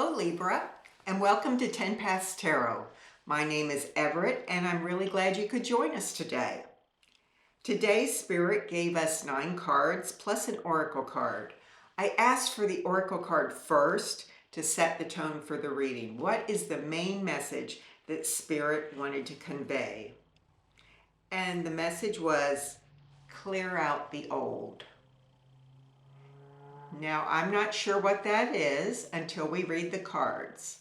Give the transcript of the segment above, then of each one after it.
Hello Libra, and welcome to TenPaths Tarot. My name is Everett, and I'm really glad you could join us today. Today, Spirit gave us 9 cards plus an oracle card. I asked for the oracle card first to set the tone for the reading. What is the main message that Spirit wanted to convey? And the message was, clear out the old. Now, I'm not sure what that is until we read the cards.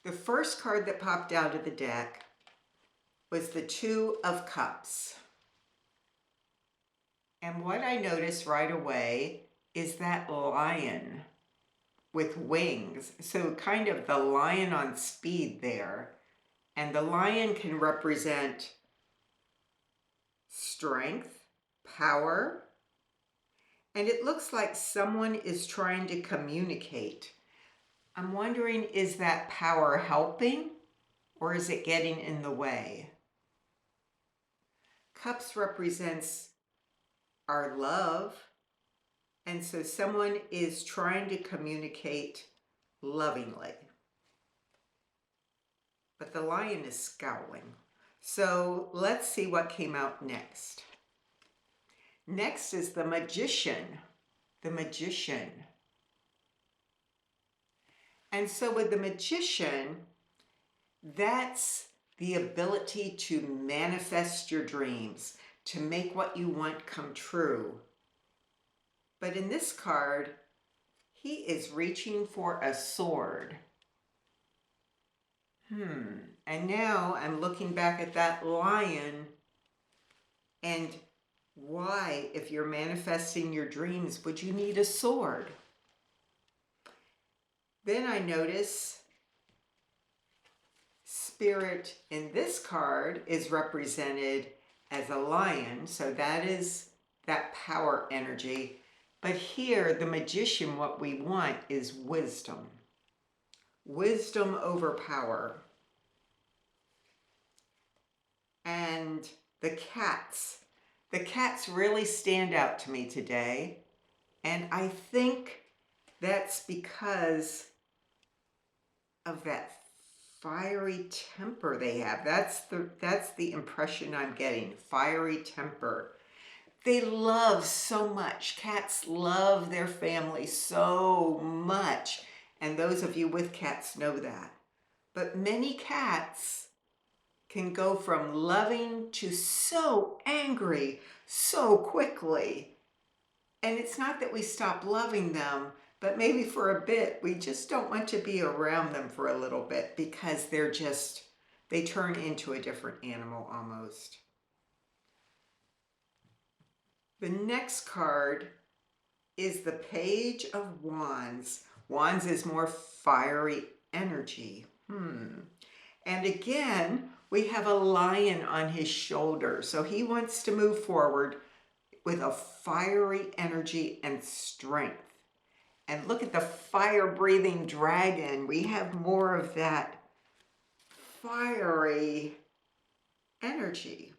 The first card that popped out of the deck was the Two of Cups. And what I noticed right away is that lion with wings. So kind of the lion on speed there. And the lion can represent strength, power, and it looks like someone is trying to communicate. I'm wondering, is that power helping or is it getting in the way? Cups represents our love, and so someone is trying to communicate lovingly. But the lion is scowling. So let's see what came out next. Next is the Magician. The Magician. And so with the Magician, that's the ability to manifest your dreams, to make what you want come true. But in this card, he is reaching for a sword. And now I'm looking back at that lion, and why, if you're manifesting your dreams, would you need a sword? Then I notice Spirit in this card is represented as a lion, so that is that power energy. But here, the Magician, what we want is wisdom. Wisdom over power. And the cats. The cats really stand out to me today. And I think that's because of that fiery temper they have. That's the impression I'm getting. Fiery temper. They love so much. Cats love their family so much. And those of you with cats know that. But many cats can go from loving to so angry so quickly. And it's not that we stop loving them, but maybe for a bit, we just don't want to be around them for a little bit because they turn into a different animal almost. The next card is the Page of Wands. Wands is more fiery energy. And again, we have a lion on his shoulder. So he wants to move forward with a fiery energy and strength. And look at the fire-breathing dragon. We have more of that fiery energy.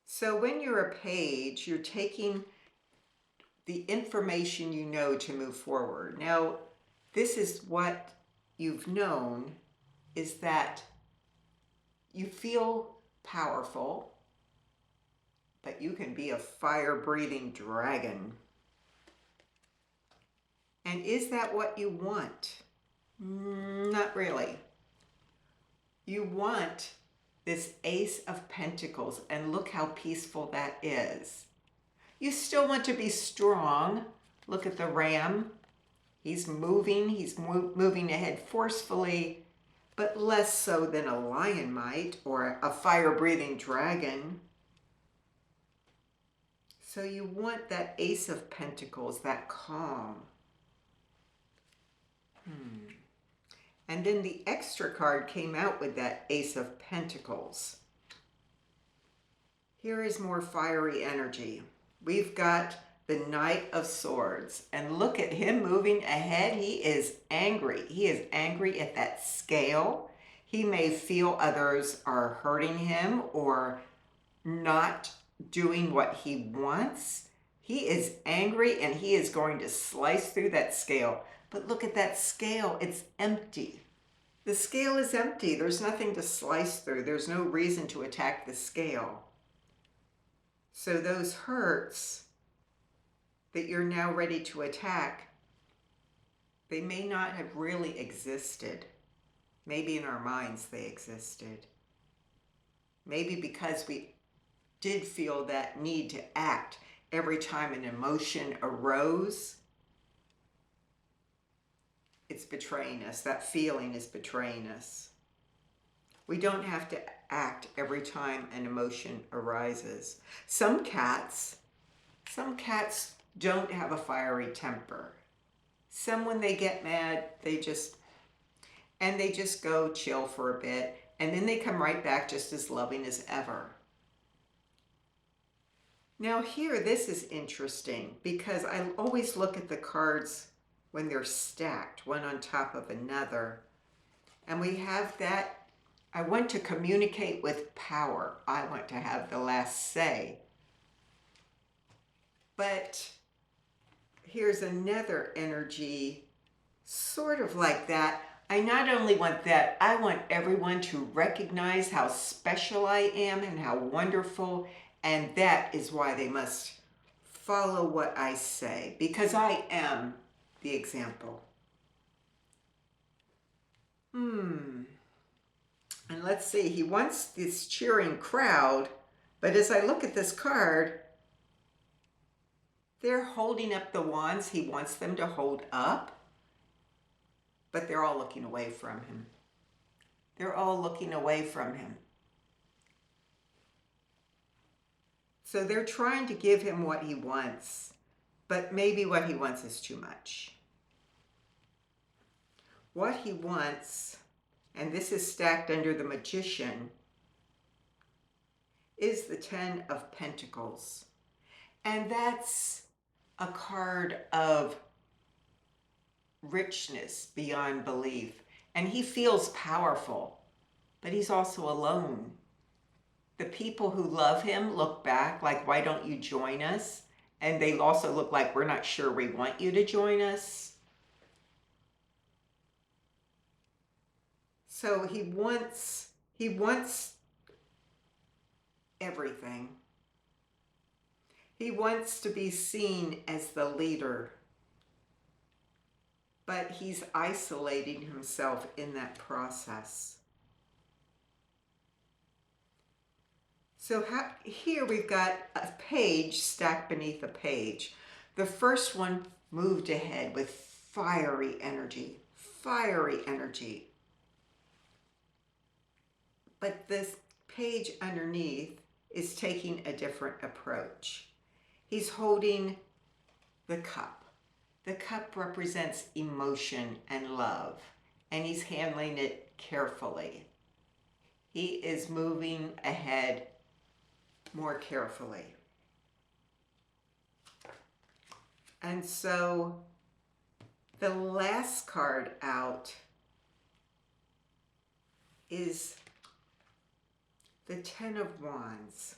So when you're a page, you're taking the information you know to move forward. Now, this is what you've known, is that you feel powerful, but you can be a fire-breathing dragon. And is that what you want? Not really. You want this Ace of Pentacles, and look how peaceful that is. You still want to be strong. Look at the ram. He's moving ahead forcefully, but less so than a lion might, or a fire-breathing dragon. So you want that Ace of Pentacles, that calm. And then the extra card came out with that Ace of Pentacles. Here is more fiery energy. We've got the Knight of Swords. And look at him moving ahead. He is angry. He is angry at that scale. He may feel others are hurting him or not doing what he wants. He is angry and he is going to slice through that scale. But look at that scale. It's empty. The scale is empty. There's nothing to slice through. There's no reason to attack the scale. So those hurts that you're now ready to attack, they may not have really existed. Maybe in our minds they existed. Maybe because we did feel that need to act every time an emotion arose. It's betraying us. That feeling is betraying us. We don't have to act every time an emotion arises. Some cats don't have a fiery temper. Some, when they get mad, they just go chill for a bit, and then they come right back just as loving as ever. Now here, this is interesting because I always look at the cards when they're stacked, one on top of another. And we have that, I want to communicate with power. I want to have the last say. But here's another energy, sort of like that. I not only want that, I want everyone to recognize how special I am and how wonderful, and that is why they must follow what I say, because I am the example. And let's see, he wants this cheering crowd, but as I look at this card, they're holding up the wands he wants them to hold up, but they're all looking away from him. They're all looking away from him. So they're trying to give him what he wants, but maybe what he wants is too much. What he wants, and this is stacked under the Magician, is the Ten of Pentacles. And that's a card of richness beyond belief. And he feels powerful, but he's also alone. The people who love him look back like, why don't you join us? And they also look like, we're not sure we want you to join us. So he wants everything. He wants to be seen as the leader, but he's isolating himself in that process. So here we've got a page stacked beneath a page. The first one moved ahead with fiery energy. But this page underneath is taking a different approach. He's holding the cup. The cup represents emotion and love, and he's handling it carefully. He is moving ahead more carefully. And so the last card out is the Ten of Wands.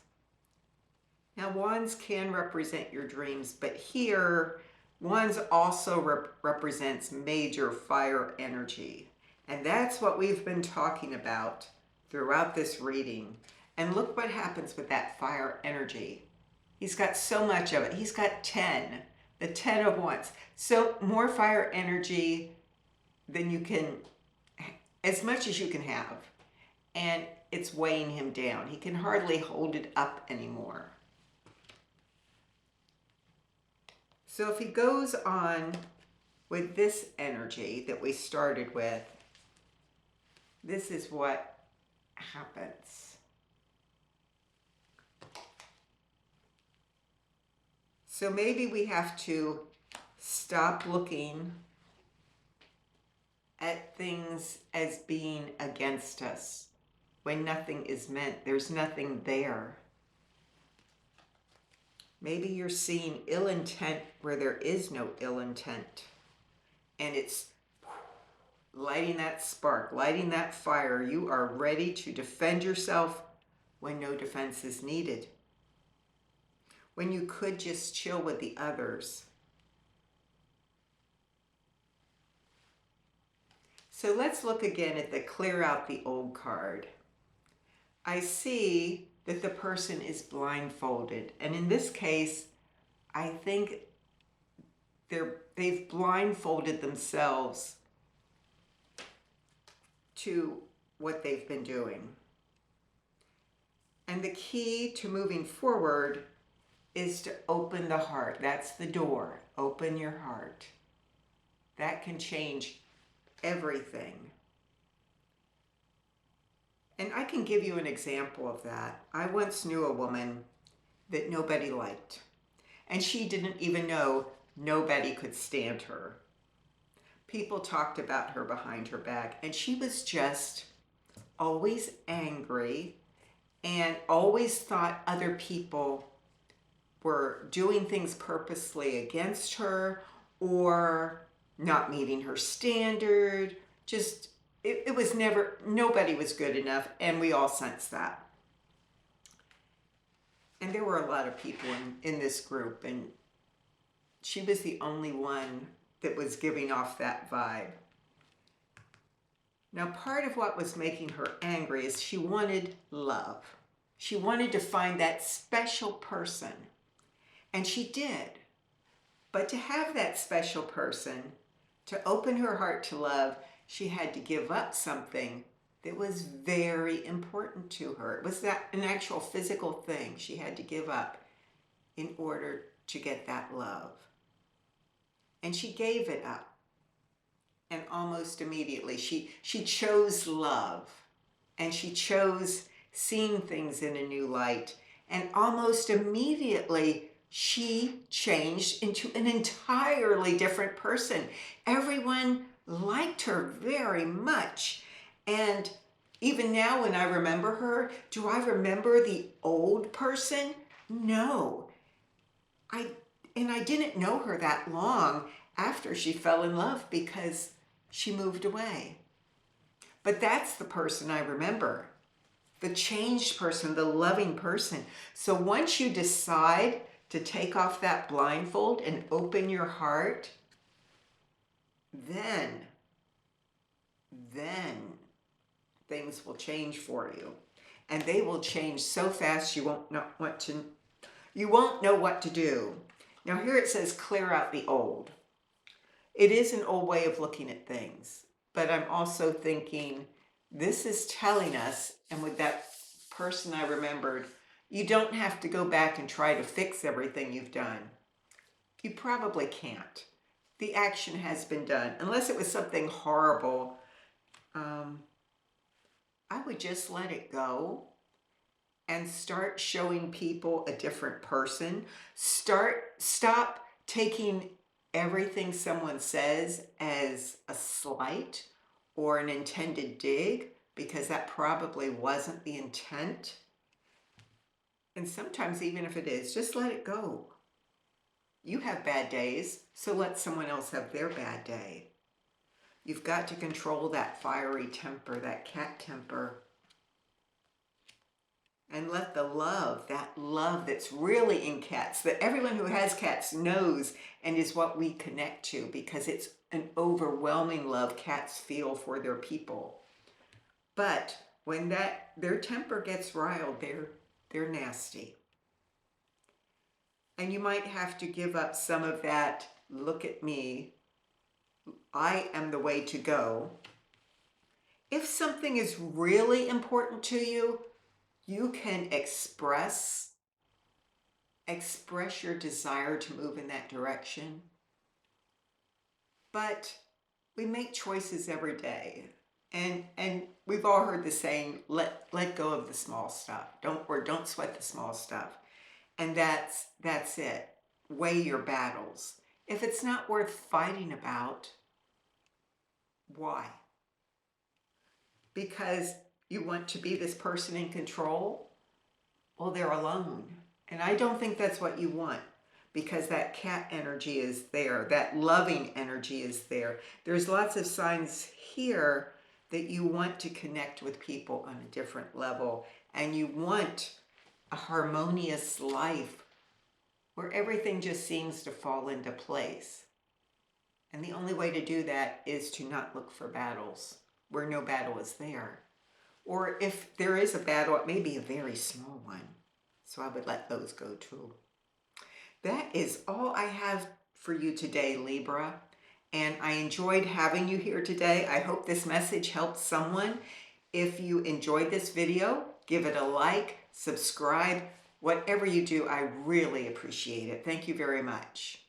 Now, wands can represent your dreams, but here, wands also represents major fire energy. And that's what we've been talking about throughout this reading. And look what happens with that fire energy. He's got so much of it. He's got 10, the 10 of Wands. So more fire energy than you can, as much as you can have. And it's weighing him down. He can hardly hold it up anymore. So if he goes on with this energy that we started with, this is what happens. So maybe we have to stop looking at things as being against us when nothing is meant. There's nothing there. Maybe you're seeing ill intent where there is no ill intent. And it's lighting that spark, lighting that fire. You are ready to defend yourself when no defense is needed. when you could just chill with the others. So let's look again at the clear out the old card. I see that the person is blindfolded. And in this case, I think they've blindfolded themselves to what they've been doing. And the key to moving forward is to open the heart. That's the door. Open your heart. That can change everything. And I can give you an example of that. I once knew a woman that nobody liked. And she didn't even know nobody could stand her. People talked about her behind her back, and she was just always angry and always thought other people were doing things purposely against her or not meeting her standard. Just, it was never, nobody was good enough, and we all sensed that. And there were a lot of people in this group, and she was the only one that was giving off that vibe. Now, part of what was making her angry is she wanted love. She wanted to find that special person. And she did. But to have that special person, to open her heart to love, she had to give up something that was very important to her. It was that an actual physical thing she had to give up in order to get that love. And she gave it up. And almost immediately, she chose love. And she chose seeing things in a new light. And almost immediately, she changed into an entirely different person. Everyone liked her very much. And even now when I remember her, do I remember the old person? No. I didn't know her that long after she fell in love because she moved away. But that's the person I remember. The changed person, the loving person. So once you decide to take off that blindfold and open your heart, then things will change for you. And they will change so fast you won't know what to do. Now here it says clear out the old. It is an old way of looking at things, but I'm also thinking this is telling us, and with that person I remembered, you don't have to go back and try to fix everything you've done. You probably can't. The action has been done. Unless it was something horrible, I would just let it go and start showing people a different person. Stop taking everything someone says as a slight or an intended dig, because that probably wasn't the intent. And sometimes even if it is, just let it go. You have bad days, so let someone else have their bad day. You've got to control that fiery temper, that cat temper. And let the love, that love that's really in cats, that everyone who has cats knows and is what we connect to, because it's an overwhelming love cats feel for their people. But when their temper gets riled, they're nasty. And you might have to give up some of that, look at me, I am the way to go. If something is really important to you, you can express your desire to move in that direction. But we make choices every day. And we've all heard the saying, let go of the small stuff. Don't sweat the small stuff. And that's it. Weigh your battles. If it's not worth fighting about, why? Because you want to be this person in control? Well, they're alone. And I don't think that's what you want, because that cat energy is there. That loving energy is there. There's lots of signs here that you want to connect with people on a different level, and you want a harmonious life where everything just seems to fall into place. And the only way to do that is to not look for battles where no battle is there. Or if there is a battle, it may be a very small one. So I would let those go too. That is all I have for you today, Libra. And I enjoyed having you here today. I hope this message helped someone. If you enjoyed this video, give it a like, subscribe. Whatever you do, I really appreciate it. Thank you very much.